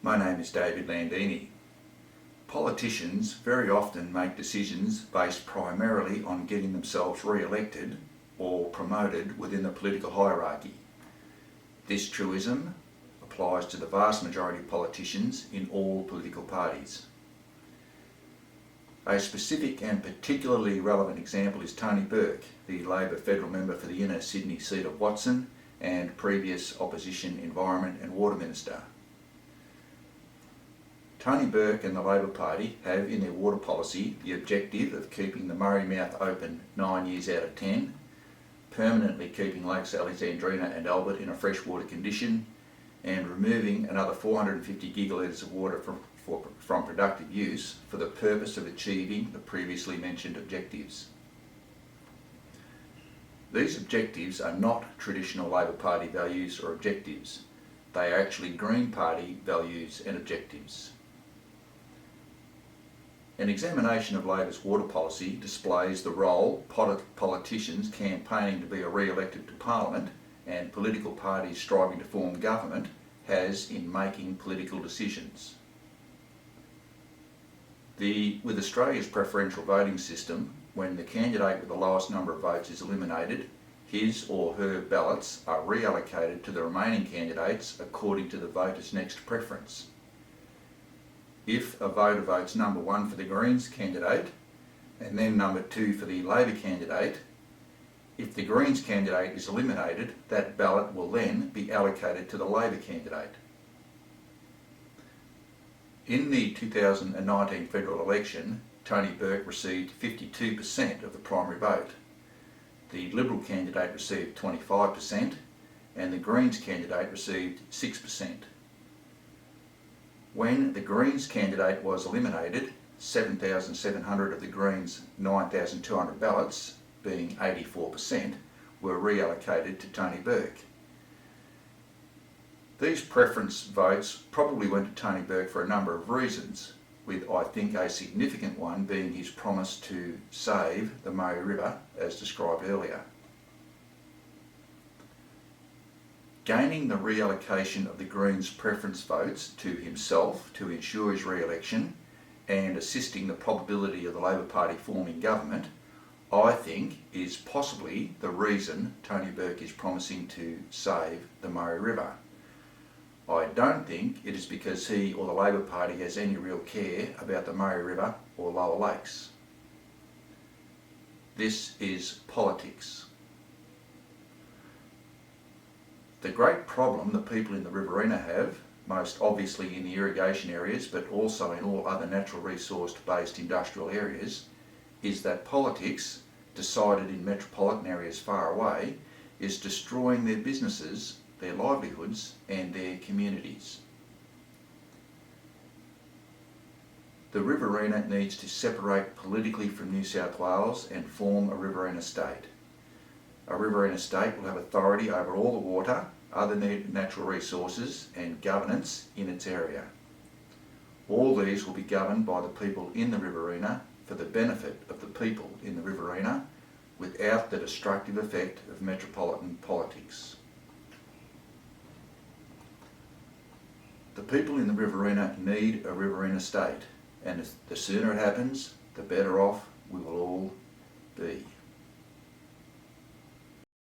My name is David Landini. Politicians very often make decisions based primarily on getting themselves re-elected or promoted within the political hierarchy. This truism applies to the vast majority of politicians in all political parties. A specific and particularly relevant example is Tony Burke, the Labor federal member for the inner Sydney seat of Watson and previous opposition Environment and Water Minister. Tony Burke and the Labor Party have in their water policy the objective of keeping the Murray Mouth open 9 years out of 10, permanently keeping Lakes Alexandrina and Albert in a freshwater condition, and removing another 450 gigalitres of water from productive use for the purpose of achieving the previously mentioned objectives. These objectives are not traditional Labor Party values or objectives. They are actually Green Party values and objectives. An examination of Labor's water policy displays the role politicians campaigning to be re-elected to Parliament and political parties striving to form government has in making political decisions. With Australia's preferential voting system, when the candidate with the lowest number of votes is eliminated, his or her ballots are reallocated to the remaining candidates according to the voter's next preference. If a voter votes number 1 for the Greens candidate and then number 2 for the Labor candidate, if the Greens candidate is eliminated, that ballot will then be allocated to the Labor candidate. In the 2019 federal election, Tony Burke received 52% of the primary vote. The Liberal candidate received 25% and the Greens candidate received 6%. When the Greens candidate was eliminated, 7,700 of the Greens' 9,200 ballots, being 84%, were reallocated to Tony Burke. These preference votes probably went to Tony Burke for a number of reasons, with I think a significant one being his promise to save the Murray River, as described earlier. Gaining the reallocation of the Greens' preference votes to himself to ensure his re-election and assisting the probability of the Labor Party forming government, I think is possibly the reason Tony Burke is promising to save the Murray River. I don't think it is because he or the Labor Party has any real care about the Murray River or Lower Lakes. This is politics. The great problem that people in the Riverina have, most obviously in the irrigation areas but also in all other natural resource-based industrial areas, is that politics, decided in metropolitan areas far away, is destroying their businesses, their livelihoods and their communities. The Riverina needs to separate politically from New South Wales and form a Riverina state. A Riverina state will have authority over all the water, other natural resources and governance in its area. All these will be governed by the people in the Riverina for the benefit of the people in the Riverina without the destructive effect of metropolitan politics. The people in the Riverina need a Riverina state, and the sooner it happens, the better off we will all be.